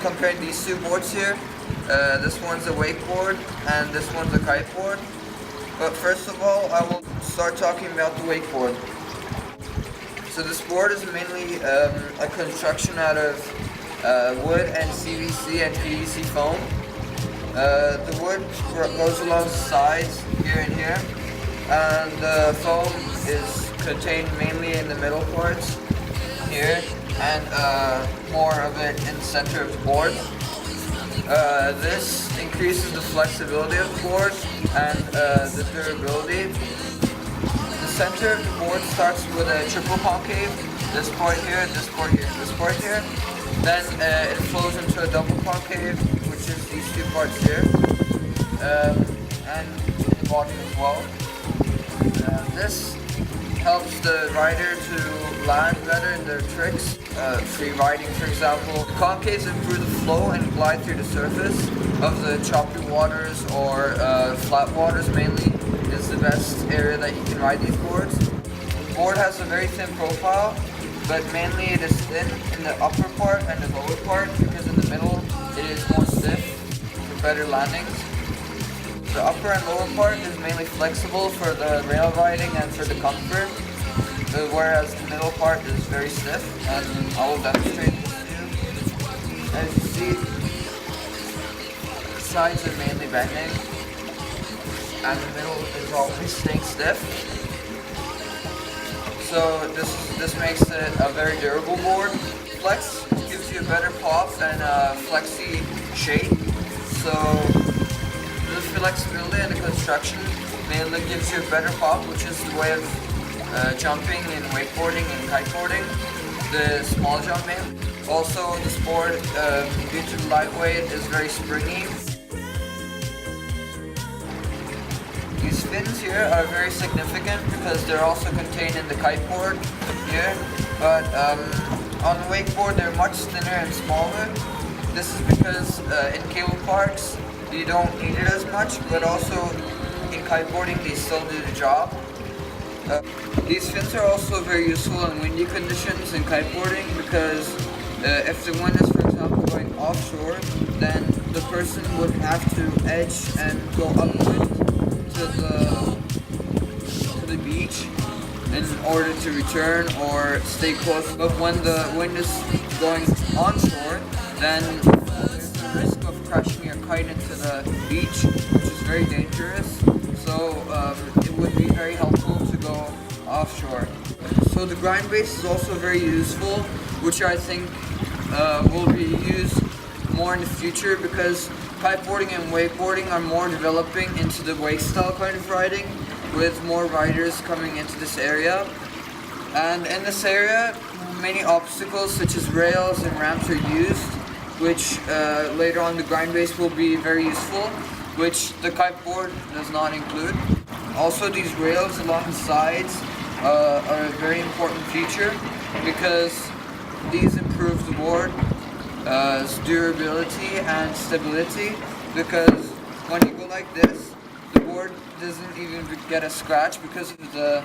comparing these two boards here. This one's a wakeboard and this one's a kiteboard. But first of all, I will start talking about the wakeboard. So this board is mainly a construction out of wood and CVC and PVC foam. The wood goes along the sides here and here, and the foam is contained mainly in the middle parts here, and more of it in the center of the board. This increases the flexibility of the board and the durability. The center of the board starts with a triple concave, this part here, this part here, this part here. Then it flows into a double concave, which is these two parts here, and the bottom as well. This helps the rider to land better in their tricks, free riding for example. Concaves improve the flow and glide through the surface of the choppy waters or flat waters mainly is the best area that you can ride these boards. The board has a very thin profile, but mainly it is thin in the upper part and the lower part because in the middle it is more stiff for better landings. The upper and lower part is mainly flexible for the rail riding and for the comfort, whereas the middle part is very stiff, and I will demonstrate this to you. As you see, the sides are mainly bending, and the middle is always staying stiff. So this makes it a very durable board. Flex gives you a better pop and a flexy shape. So the flexibility and the construction mainly gives you a better pop, which is the way of jumping in wakeboarding and kiteboarding, the small jump mainly. Also, this board, due to the lightweight, is very springy. These fins here are very significant because they're also contained in the kiteboard here, but on the wakeboard they're much thinner and smaller. This is because in cable parks you don't need it as much, but also in kiteboarding they still do the job. These fins are also very useful in windy conditions in kiteboarding because if the wind is, for example, going offshore, then the person would have to edge and go upwind to the beach in order to return or stay close. But when the wind is going onshore, then there's the risk of crashing your kite into the beach, which is very dangerous. So it would be very helpful to go offshore. So the grind base is also very useful, which I think will be used more in the future because kiteboarding and wakeboarding are more developing into the wake style kind of riding, with more riders coming into this area. And in this area, many obstacles such as rails and ramps are used, which later on the grind base will be very useful, which the kiteboard does not include. Also, these rails along the sides are a very important feature because these improve the board durability and stability, because when you go like this, the board doesn't even get a scratch because of the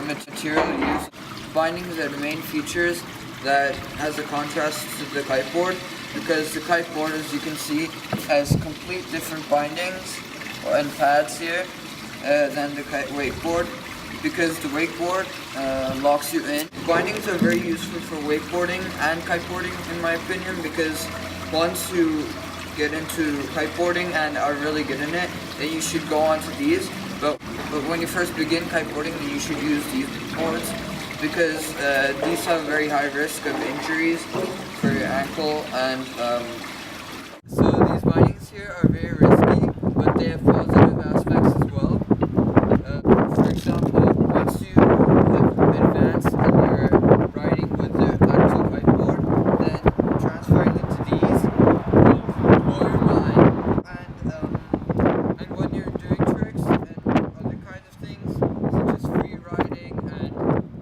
material used. Bindings are the main features that has a contrast to the kiteboard, because the kiteboard, as you can see, has complete different bindings and pads here than the wakeboard, because the wakeboard locks you in. Bindings are very useful for wakeboarding and kiteboarding in my opinion, because once you get into kiteboarding and are really good in it, then you should go on to these. But when you first begin kiteboarding, then you should use these boards, because these have a very high risk of injuries for your ankle. And so these bindings here are very risky, but they have positive aspects as well. For example, once you have advanced in your riding with the actual kiteboard, then transferring into these will blow your mind. And when you're doing tricks and other kinds of things, such as free riding and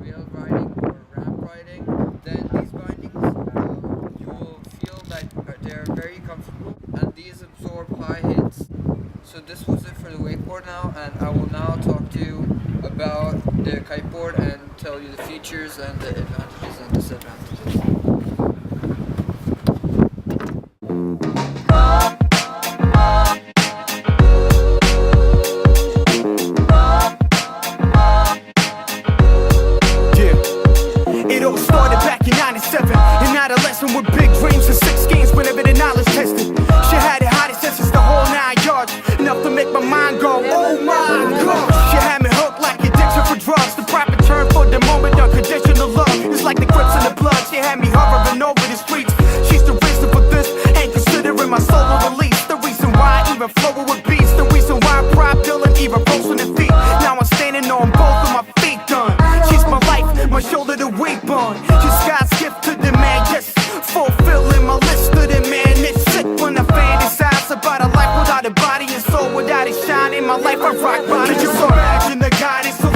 rail riding or ramp riding, then these bindings, you will feel that they're very comfortable, and these absorb high hits. So this was it for the wakeboard now, and I will now talk to you about the kiteboard and tell you the features and the advantages and disadvantages. person with big dreams and 6 games whenever the knowledge tested. She had it hot, it senses the whole 9 yards, enough to make my mind go, oh my god. She had me hooked like addiction for drugs, the proper term for the moment, unconditional love. It's like the grips in the blood, she had me hovering over the streets. She's the reason for this, ain't considering my solo release. The reason why I even flow with beats, the reason why I prop Dylan even rose on the feet. Now I'm standing on both of my feet done. She's my life, my shoulder to weep on. She's God's gift to the man, yes, fulfilling my list of the man. It's sick when I fantasize about a life without a body and soul, without a shine in my life. I rock body. Could you imagine the guidance of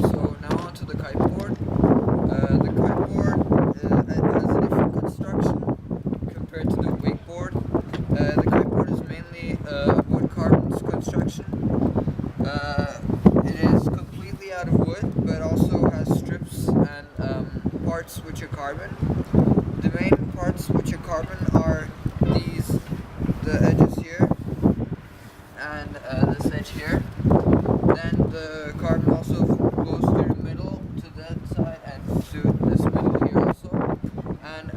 So now onto the kiteboard. The kiteboard has a different construction compared to the wakeboard. The kiteboard is mainly wood carbon construction. It is completely out of wood, but also has strips and parts which are carbon. The main parts which are carbon are the edges here, and this edge here. Then the carbon also goes through the middle to that side and to this middle here also. And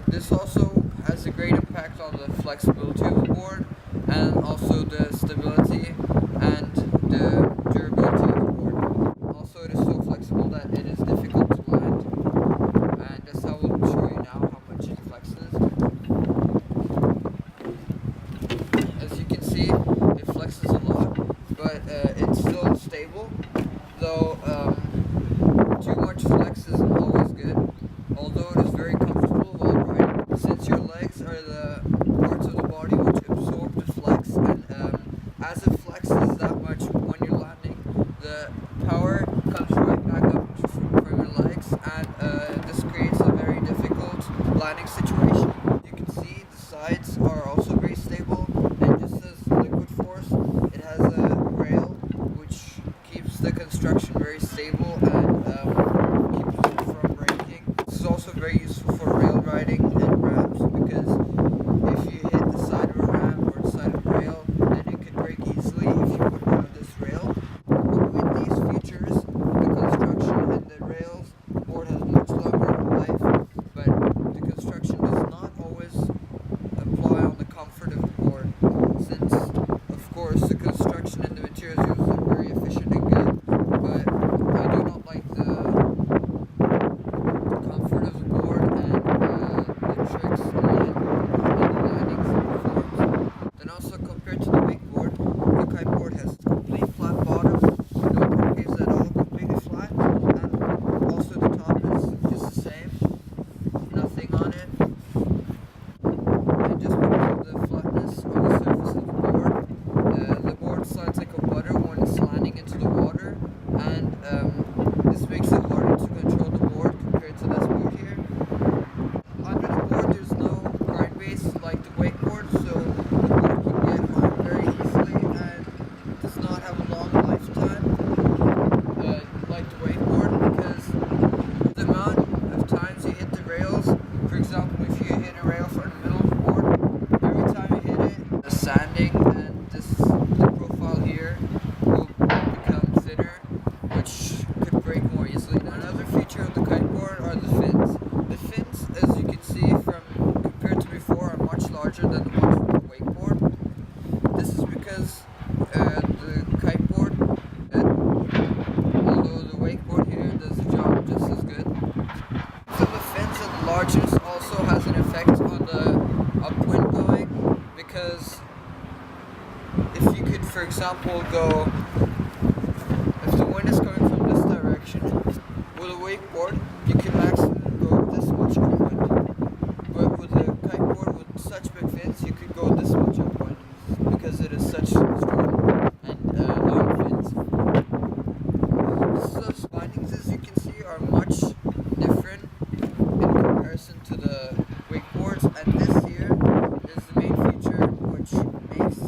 this also has a great impact on the flexibility of the board, and also the stability and the durability of the board. Also, it is so flexible that it is difficult to land, and that's how we'll show you now how much it flexes. As you can see, it flexes a lot, but it's still unstable, though too much flex isn't always good, although it is very comfortable while riding, since your legs are the parts of the body which absorb the flex, and as it flexes that much when you're landing, the power comes right back up from your legs, and this creates a very difficult landing situation. You can see the sides are also very stable, and just as liquid force, it has a rail which keeps the construction very stable and keeps it from breaking. This is also very useful for rail riding and ramps, because if you hit the side of a ramp or the side of a rail, then it could break easily if you wouldn't have this rail. But with these features, the construction and the rails, the board has much longer life, but the construction does not always apply on the comfort of the board, since of course the construction and the materials used are very efficient and good, but I do not like the comfort of the board and the tricks and the landings and forms. Then also, compared to the wakeboard, the kiteboard has complete flat bottom, no concaves at all, completely flat, and also the top is just the same, nothing on it. And just because of the flatness on the surface of the board slides like a butter when it's landing into the water, and this makes it harder to control the board compared to this board here. Under the board, there's no grind base like the wakeboard, so the board can get harmed very easily and does not have a long lifetime like the wakeboard, because the amount of times you hit the rails. For example, if you hit a rail from the middle of the board, every time you hit it, the sanding and the profile here will become thinner, which could break more easily. Another feature of the kiteboard are the fins. The fins, as you can see from compared to before, are much larger than the ones from the wakeboard. This is because the kiteboard, although the wakeboard here does the job just as good. So the fins and the largeness also has an effect on the upwind going, because if you could, for example, if the wind is coming from this direction, with a wakeboard, you can maximum go this much upwind. But with a kiteboard with such big fins, you could go this much upwind, because it is such strong and long fins. So the bindings, as you can see, are much different in comparison to the wakeboards, and this here is the main feature which makes a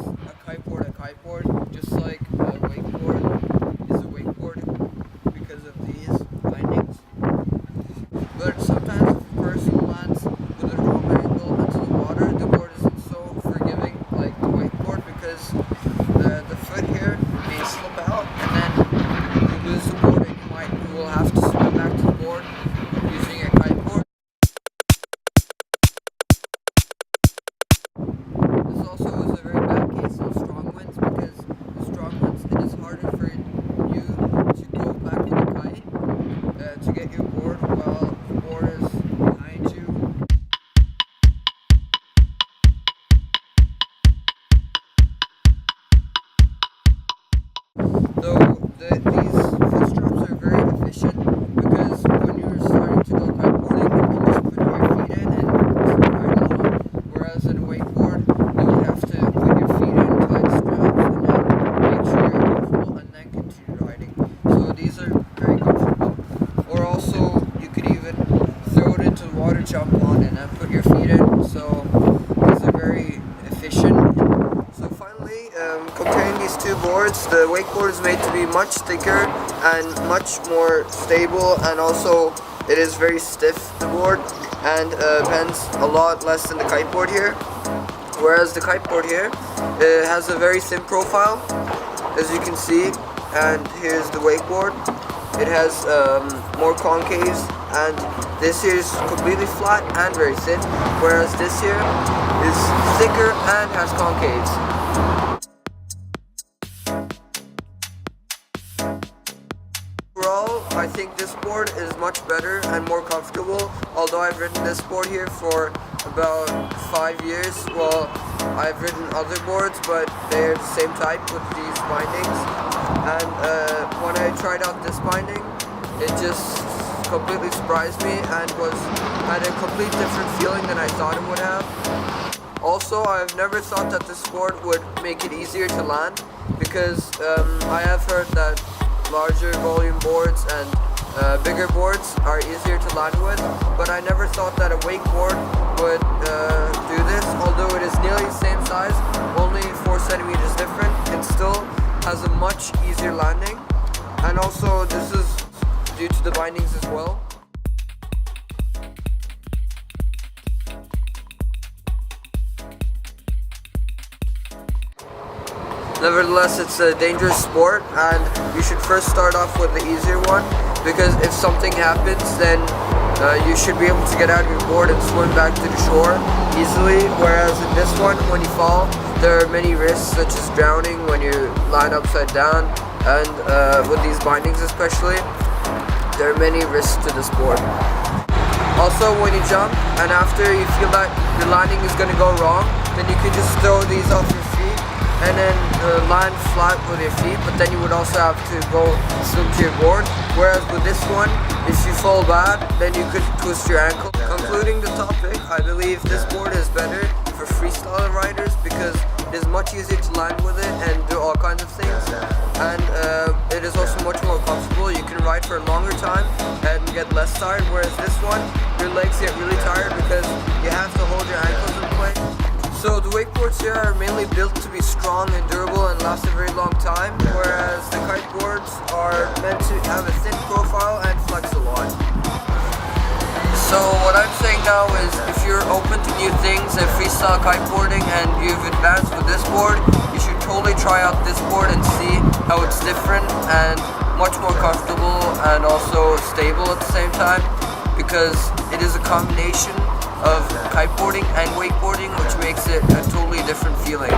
kiteboard, just like a wakeboard is a wakeboard because of these bindings. But sometimes if a person lands with a wrong angle also strong winds, because the strong winds, it is harder for you to go back with the kite to get your board while the board is behind you. Though these foot straps are very efficient, because when you're starting to go kiteboarding, you can just put your feet in and ride along. Whereas in a wakeboard, you would have to put your feet in tight straps and then make sure you're comfortable and then continue riding. So these are very comfortable. Or also, you could even throw it into the water, jump on, and then put your feet in. So these are very efficient. So finally, comparing these two boards, the wakeboard is made to be much thicker and much more stable, and also it is very stiff, the board, and bends a lot less than the kiteboard here. Whereas the kiteboard here, it has a very thin profile, as you can see, and here's the wakeboard. It has more concaves, and this here is completely flat and very thin, whereas this here is thicker and has concaves. Overall, I think this board is much better and more comfortable. Although I've ridden this board here for about 5 years, well, I've ridden other boards, but they're the same type with these bindings. And when I tried out this binding, it just completely surprised me and had a complete different feeling than I thought it would have. Also, I've never thought that this board would make it easier to land, because I have heard that larger volume boards and bigger boards are easier to land with, but I never thought that a wakeboard would do this. Although it is nearly the same size, only 4 centimeters different, it still has a much easier landing, and also this is due to the bindings as well. Nevertheless, it's a dangerous sport, and you should first start off with the easier one, because if something happens, then you should be able to get out of your board and swim back to the shore easily. Whereas in this one, when you fall, there are many risks, such as drowning when you land upside down, and with these bindings especially, there are many risks to the sport. Also, when you jump, and after you feel that your landing is going to go wrong, then you can just throw these off your feet and then land flat with your feet, but then you would also have to go swim to your board. Whereas with this one, if you fall bad, then you could twist your ankle. Concluding the topic, I believe this board is better for freestyle riders, because it is much easier to land with it and do all kinds of things, and it is also much more comfortable. You can ride for a longer time and get less tired, whereas this one, your legs get really tired because you have to hold your ankles in place. So the wakeboards here are mainly built to be strong and durable and last a very long time, whereas the kiteboards are meant to have a thin profile and flex a lot. So what I'm saying now is, if you're open to new things and freestyle kiteboarding and you've advanced with this board, you should totally try out this board and see how it's different and much more comfortable and also stable at the same time, because it is a combination of kiteboarding and wakeboarding, which makes it a totally different feeling.